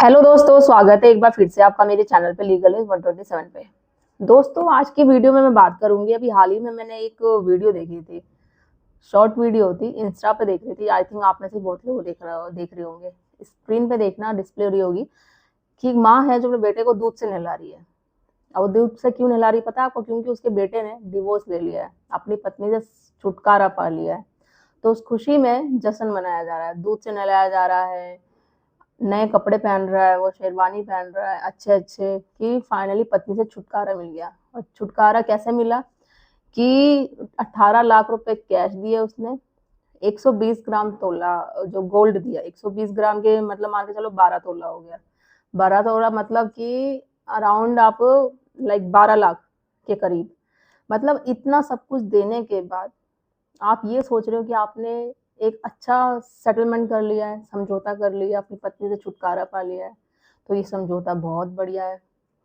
Hello दोस्तों, स्वागत है एक बार फिर से आपका मेरे चैनल पे लीगल इज 127 पे। दोस्तों, आज की वीडियो में मैं बात करूंगी। अभी हाल ही में मैंने एक वीडियो देखी थी, शॉर्ट वीडियो थी, इंस्टा पे देख रही थी। आई थिंक आप में से बहुत लोग देख रहे होंगे। स्क्रीन पे देखना, डिस्प्ले हो रही होगी कि एक माँ है जो अपने बेटे को दूध से नहला रही है। अब दूध से क्यों नहला रही पता है आपको? क्योंकि उसके बेटे ने डिवोर्स ले लिया है, अपनी पत्नी से छुटकारा पा लिया है। तो उस खुशी में जश्न मनाया जा रहा है, दूध से नहलाया जा रहा है, नए कपड़े पहन रहा है, वो शेरवानी पहन रहा है अच्छे अच्छे, कि फाइनली पत्नी से छुटकारा मिल गया। और छुटकारा कैसे मिला कि 18 लाख रुपए कैश दिए उसने, 120 ग्राम तोला जो गोल्ड दिया। 120 ग्राम के मतलब मान के चलो 12 तोला हो गया। 12 तोला मतलब कि अराउंड आप लाइक 12 लाख के करीब। मतलब इतना सब कुछ देने के बाद आप ये सोच रहे हो कि आपने एक अच्छा सेटलमेंट कर लिया है, समझौता कर लिया, अपनी पत्नी से छुटकारा पा लिया है। तो ये समझौता बहुत बढ़िया है।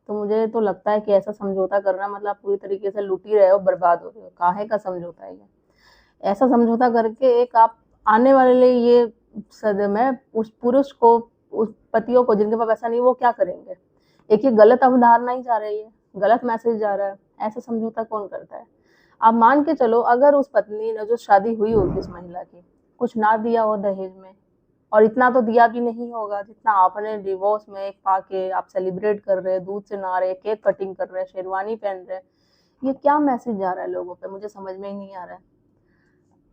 तो मुझे तो लगता है कि ऐसा समझौता करना मतलब आप पूरी तरीके से लूट ही रहे हो, बर्बाद हो रहे हो। काहे का समझौता है ये? ऐसा समझौता करके एक आप आने वाले ये सदम है उस पुरुष को, उस पतियों को जिनके पास पैसा नहीं, वो क्या करेंगे? एक ये गलत अवधारणा ही जा रही है, गलत मैसेज जा रहा है। ऐसा समझौता कौन करता है? आप मान के चलो, अगर उस पत्नी ने जो शादी हुई होगी उस महिला की, कुछ ना दिया हो दहेज में, और इतना तो दिया भी नहीं होगा जितना आपने डिवोर्स में एक पाके आप सेलिब्रेट कर रहे हैं, दूध से नहा रहे, केक कटिंग कर रहे हैं, शेरवानी पहन रहे हैं। ये क्या मैसेज जा रहा है लोगों पे? मुझे समझ में ही नहीं आ रहा है।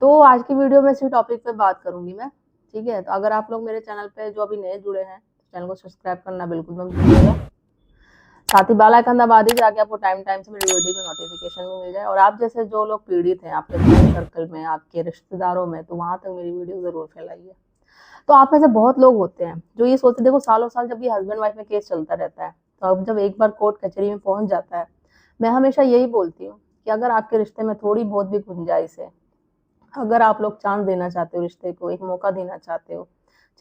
तो आज की वीडियो में इसी टॉपिक पे बात करूंगी मैं। ठीक है, तो अगर आप लोग मेरे चैनल पे जो अभी नए जुड़े हैं, चैनल को सब्सक्राइब करना बिल्कुल मत भूलिएगा। साथ ही बेल आइकन दबा दीजिए ताकि आपको टाइम टाइम से मेरी वीडियो की नोटिफिकेशन भी मिल जाए। और आप जैसे जो लोग पीड़ित हैं आपके फ्रेंड सर्कल में, आपके रिश्तेदारों में, तो वहां तक मेरी वीडियो जरूर फैलाइए। तो आप में से बहुत लोग होते हैं जो ये सोचते, देखो सालों साल जब ये हस्बैंड वाइफ में केस चलता रहता है, तो अब जब एक बार कोर्ट कचहरी में पहुंच जाता है, मैं हमेशा यही बोलती हूँ कि अगर आपके रिश्ते में थोड़ी बहुत भी गुंजाइश है, अगर आप लोग चांस देना चाहते हो, रिश्ते को एक मौका देना चाहते हो,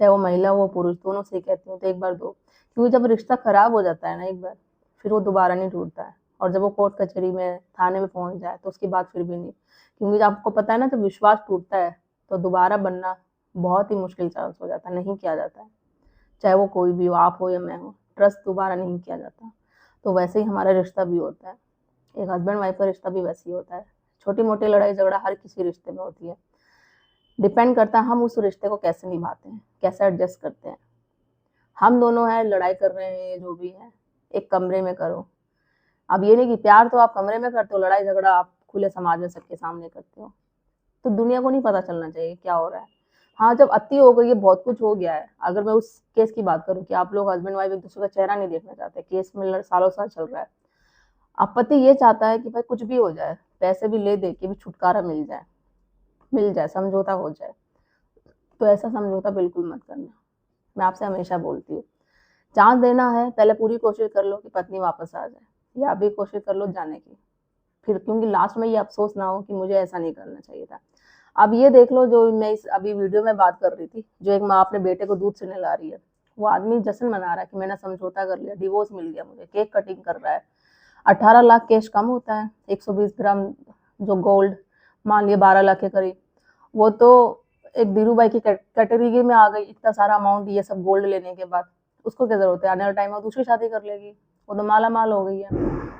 चाहे वो महिला हो पुरुष, दोनों से ही कहती हूँ, तो एक बार दो। क्योंकि जब रिश्ता खराब हो जाता है ना एक बार, फिर वो दोबारा नहीं टूटता है। और जब वो कोर्ट कचहरी में थाने में पहुंच जाए तो उसकी बात फिर भी नहीं। क्योंकि जब आपको पता है ना, जब विश्वास टूटता है तो दोबारा बनना बहुत ही मुश्किल चांस हो जाता है, नहीं किया जाता है। चाहे वो कोई भी हो, आप हो या मैं हो, ट्रस्ट दोबारा नहीं किया जाता। तो वैसे ही हमारा रिश्ता भी होता है, एक हस्बैंड वाइफ का रिश्ता भी वैसे ही होता है। छोटी मोटी लड़ाई झगड़ा हर किसी रिश्ते में होती है। डिपेंड करता है हम उस रिश्ते को कैसे निभाते हैं, कैसे एडजस्ट करते हैं। हम दोनों हैं, लड़ाई कर रहे हैं, जो भी है, एक कमरे में करो। अब ये नहीं कि प्यार तो आप कमरे में करते हो, लड़ाई झगड़ा आप खुले समाज में सबके सामने करते हो। तो दुनिया को नहीं पता चलना चाहिए क्या हो रहा है। हाँ, जब अति हो गई है, बहुत कुछ हो गया है। अगर मैं उस केस की बात करूँ कि आप लोग हस्बैंड वाइफ एक दूसरे का चेहरा नहीं देखना चाहते, केस में सालों साल चल रहा है, अब पति ये चाहता है कि भाई कुछ भी हो जाए, पैसे भी ले दे के भी छुटकारा मिल जाए, समझौता हो जाए। तो ऐसा समझौता बिल्कुल मत करना। मैं आपसे हमेशा बोलती हूँ, चांस देना है, पहले पूरी कोशिश कर लो कि पत्नी वापस आ जाए, या भी कोशिश कर लो जाने की। फिर क्योंकि लास्ट में ये अफसोस ना हो कि मुझे ऐसा नहीं करना चाहिए था। अब ये देख लो, जो मैं इस अभी वीडियो में बात कर रही थी, जो एक माँ अपने बेटे को दूध से नहला रही है, वो आदमी जश्न मना रहा है कि मैंने समझौता कर लिया, डिवोर्स मिल गया मुझे, केक कटिंग कर रहा है। 18 लाख कैश कम होता है? 120 ग्राम जो गोल्ड, मान लिया 12 लाख के करीब, वो तो एक धीरू भाई की कैटेगरी में आ गई। इतना सारा अमाउंट ये सब गोल्ड लेने के बाद उसको क्या जरूरत है? आने वाले टाइम में दूसरी शादी कर लेगी, वो तो माला माल हो गई है।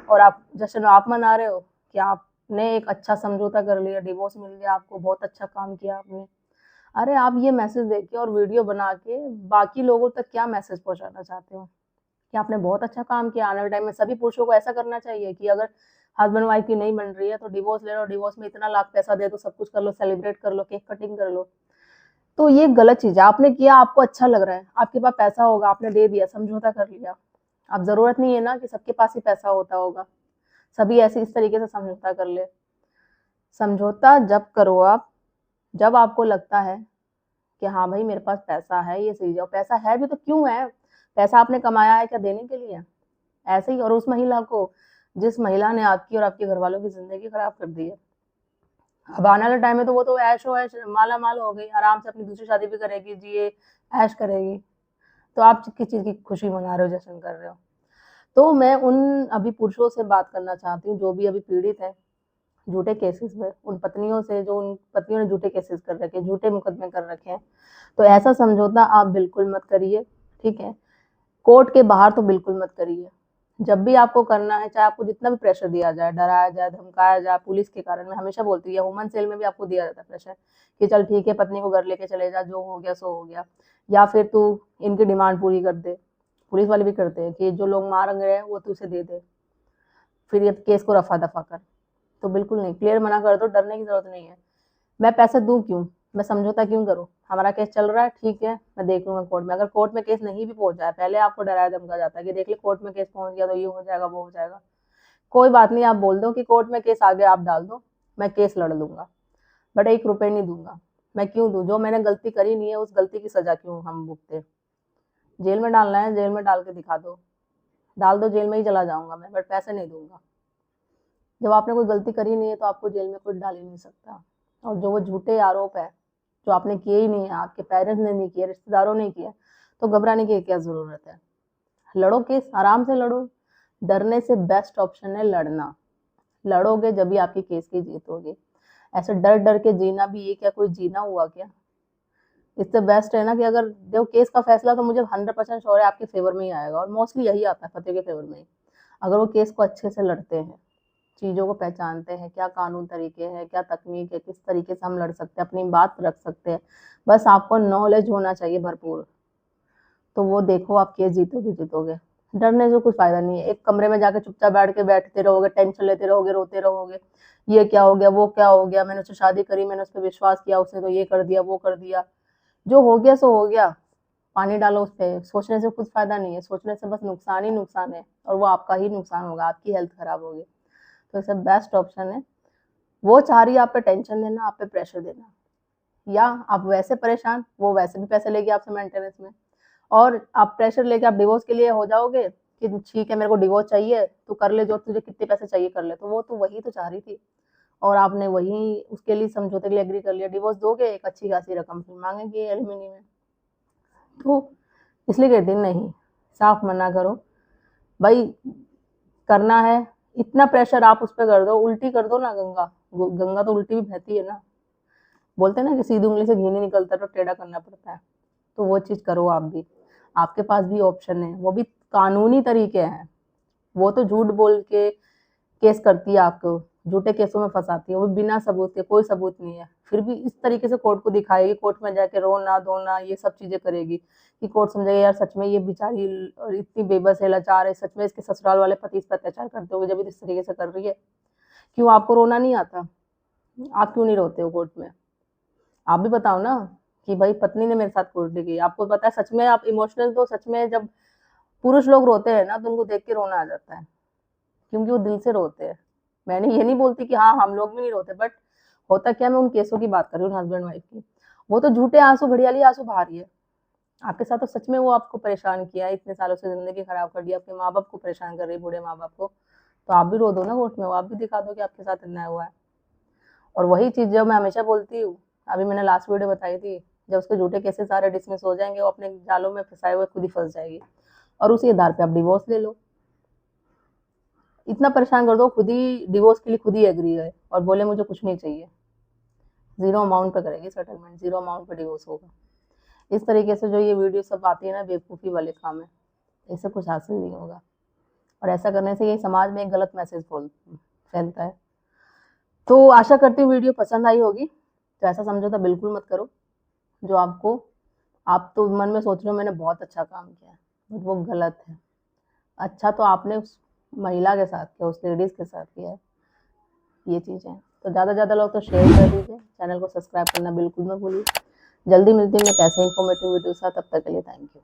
और आप जश्न आप मना रहे हो कि आपने एक अच्छा समझौता कर लिया, डिवोर्स मिल गया आपको, बहुत अच्छा काम किया आपने। अरे आप ये मैसेज देके और वीडियो बना के बाकी लोगों तक क्या मैसेज पहुंचाना चाहते हो कि आपने बहुत अच्छा काम किया? आने वाले टाइम में सभी पुरुषों को ऐसा करना चाहिए कि अगर हस्बैंड वाइफ की नहीं बन रही है तो डिवोर्स ले लो, डिवोर्स में इतना लाख पैसा दे दो, सब कुछ कर लो, सेलिब्रेट कर लो, केक कटिंग कर लो। तो ये गलत चीज है। आपने किया, आपको अच्छा लग रहा है, आपके पास पैसा होगा, आपने दे दिया, समझौता कर लिया। अब जरूरत नहीं है ना कि सबके पास ही पैसा होता होगा, सभी ऐसे इस तरीके से समझौता कर ले। समझौता जब करो आप, जब आपको लगता है कि हाँ भाई मेरे पास पैसा है, ये सही जाओ। पैसा है भी तो क्यों है? पैसा आपने कमाया है क्या देने के लिए? ऐसे ही। और उस महिला को, जिस महिला ने आपकी और आपके घर वालों की जिंदगी खराब कर दी है, अब आने वाले टाइम में तो वो तो ऐशो ऐश माला माल हो गई, आराम से अपनी दूसरी शादी भी करेगी, जिए ऐश करेगी। तो आप किस चीज की खुशी मना रहे हो, जश्न कर रहे हो? तो मैं उन अभी पुरुषों से बात करना चाहती हूँ जो भी अभी पीड़ित है झूठे केसेस में, उन पत्नियों से जो उन पतियों ने झूठे केसेस कर रखे हैं, झूठे मुकदमे कर रखे हैं। तो ऐसा समझौता आप बिल्कुल मत करिए, ठीक है? कोर्ट के बाहर तो बिल्कुल मत करिए। जब भी आपको करना है, चाहे आपको जितना भी प्रेशर दिया जाए, डराया जाए, धमकाया जाए, पुलिस के कारण, मैं हमेशा बोलती हूँ, वुमन सेल में भी आपको दिया जाता है प्रेशर कि चल ठीक है, पत्नी को घर लेके चले जा, जो हो गया सो हो गया, या फिर तू इनकी डिमांड पूरी कर दे। पुलिस वाले भी करते हैं कि जो लोग मार रहे हैं वो तू उसे दे दे, फिर ये केस को रफा दफा कर। तो बिल्कुल नहीं, क्लियर मना कर दो, डरने की जरूरत नहीं है। मैं पैसे दूं क्यों, मैं समझौता क्यों करूं? हमारा केस चल रहा है, ठीक है, मैं देख लूंगा कोर्ट में। अगर कोर्ट में केस नहीं भी पहुंच जाए, पहले आपको डराया धमका जाता है कि देख ले कोर्ट में केस पहुंच गया तो ये हो जाएगा, वो हो जाएगा। कोई बात नहीं, आप बोल दो कि कोर्ट में केस आगे आप डाल दो, मैं केस लड़ लूंगा, बट 1 रुपए नहीं दूंगा। मैं क्यों दूं? जो मैंने गलती करी नहीं है, उस गलती की सजा क्यों हम भुगते? जेल में डालना है, जेल में डाल के दिखा दो, डाल दो, जेल में ही चला जाऊंगा मैं, बट पैसे नहीं दूंगा। जब आपने कोई गलती करी नहीं है तो आपको जेल में कोई डाल ही नहीं सकता। और जो वो झूठे आरोप है जो आपने किए ही नहीं है, आपके पेरेंट्स ने नहीं किए, रिश्तेदारों ने किए, तो घबराने की क्या जरूरत है? लड़ो केस, आराम से लड़ो। डरने से बेस्ट ऑप्शन है लड़ना। लड़ोगे जब भी आपकी केस की जीत होगी। ऐसे डर डर के जीना भी ये क्या कोई जीना हुआ क्या? इससे बेस्ट है ना कि अगर जो केस का फैसला तो मुझे 100% श्योर है आपके फेवर में ही आएगा, और मोस्टली यही आता है फतेह के फेवर में ही। अगर वो केस को अच्छे से लड़ते हैं, चीज़ों को पहचानते हैं, क्या कानून तरीके हैं, क्या तकनीक है, किस तरीके से हम लड़ सकते हैं, अपनी बात रख सकते हैं, बस आपको नॉलेज होना चाहिए भरपूर। तो वो देखो, आप केस जीतोगे जीतोगे। डरने से कुछ फायदा नहीं है। एक कमरे में जाके चुपचाप बैठ के बैठते रहोगे, टेंशन लेते रहोगे, रोते रहोगे, ये क्या हो गया, वो क्या हो गया, मैंने उससे शादी करी, मैंने उस पर विश्वास किया, उसने तो ये कर दिया, वो कर दिया। जो हो गया सो हो गया, पानी डालो उस पर। सोचने से कुछ फायदा नहीं है, सोचने से बस नुकसान ही नुकसान है, और वो आपका ही नुकसान होगा, आपकी हेल्थ खराब होगी। तो इससे बेस्ट ऑप्शन है, वो चाह रही है आप पे टेंशन देना, आप पे प्रेशर देना, या आप वैसे परेशान, वो वैसे भी पैसे लेगी आपसे मेंटेनेंस में, और आप प्रेशर लेके आप डिवोर्स के लिए हो जाओगे कि ठीक है मेरे को डिवोर्स चाहिए, तो कर ले, जो तुझे कितने पैसे चाहिए कर ले। तो वो तो वही तो चाह रही थी, और आपने वही उसके लिए समझौते के लिए एग्री कर लिया। डिवोर्स दोगे, एक अच्छी खासी रकम फिर मांगेगी एलिमनी में। तो इसलिए कहती हूँ, नहीं, साफ मना करो भाई। करना है, इतना प्रेशर आप उस पर कर दो, उल्टी कर दो ना गंगा। गंगा तो उल्टी भी बहती है ना। बोलते हैं ना कि सीधी उंगली से घी नहीं निकलता, तो टेढ़ा करना पड़ता है। तो वो चीज करो आप भी। आपके पास भी ऑप्शन है, वो भी कानूनी तरीके हैं। वो तो झूठ बोल के केस करती है, आपको झूठे केसों में फंसाती है, वो बिना सबूत के, कोई सबूत नहीं है, फिर भी इस तरीके से कोर्ट को दिखाएगी, कोर्ट में जाके रोना धोना ये सब चीजें करेगी कि कोर्ट समझेगा यार सच में ये बेचारी और इतनी बेबस है, लाचार है, सच में इसके ससुराल वाले पति इस पर अत्याचार करते होंगे जब इस तरीके से कर रही है। क्यों आपको रोना नहीं आता? आप क्यों नहीं रोते हो कोर्ट में? आप भी बताओ ना कि भाई पत्नी ने मेरे साथ कोर्ट की। आपको पता है सच में आप इमोशनल, तो सच में जब पुरुष लोग रोते हैं ना तो उनको देख के रोना आ जाता है, क्योंकि वो दिल से रोते हैं। मैंने ये नहीं बोलती कि हाँ हम लोग भी नहीं रोते, बट होता क्या, मैं उन केसों की बात कर रही हूँ, हस्बैंड वाइफ की। वो तो झूठे आंसू, घड़ियाली आंसू बहा रही है आपके साथ, तो सच में वो आपको परेशान किया है, इतने सालों से जिंदगी खराब कर दिया, आपके माँ बाप को परेशान कर रही है, बूढ़े माँ बाप को। तो आप भी रो दो ना कोर्ट में, वो आप भी दिखा दो कि आपके साथ अन्याय हुआ है। और वही चीज जो मैं हमेशा बोलती हूँ, अभी मैंने लास्ट वीडियो बताई थी, जब उसके झूठे केसेस सारे डिसमिस हो जाएंगे, वो अपने जालों में फंसाए हुए खुद ही फंस जाएगी, और उसी आधार पे आप डिवोर्स ले लो। इतना परेशान कर दो, खुद ही डिवोर्स के लिए खुद ही एग्री है और बोले मुझे कुछ नहीं चाहिए। 0 अमाउंट पे करेगी सेटलमेंट, 0 अमाउंट पे डिवोर्स होगा। इस तरीके से जो ये वीडियो सब आती है ना, बेवकूफ़ी वाले काम है, इससे कुछ हासिल नहीं होगा। और ऐसा करने से ये समाज में एक गलत मैसेज फैलता है। तो आशा करती हूँ वीडियो पसंद आई होगी। तो ऐसा समझौता बिल्कुल मत करो जो आपको, आप तो मन में सोच रहे हो मैंने बहुत अच्छा काम किया है, बट वो गलत है। अच्छा तो आपने उस महिला के साथ किया, उस लेडीज़ के साथ किया है, ये चीज़ें। तो ज़्यादा से ज़्यादा लोग तो शेयर कर दीजिए, चैनल को सब्सक्राइब करना बिल्कुल मत भूलिए। जल्दी मिलती हूँ मैं कैसे इन्फॉर्मेटिव वीडियो के साथ, तब तक के लिए थैंक यू।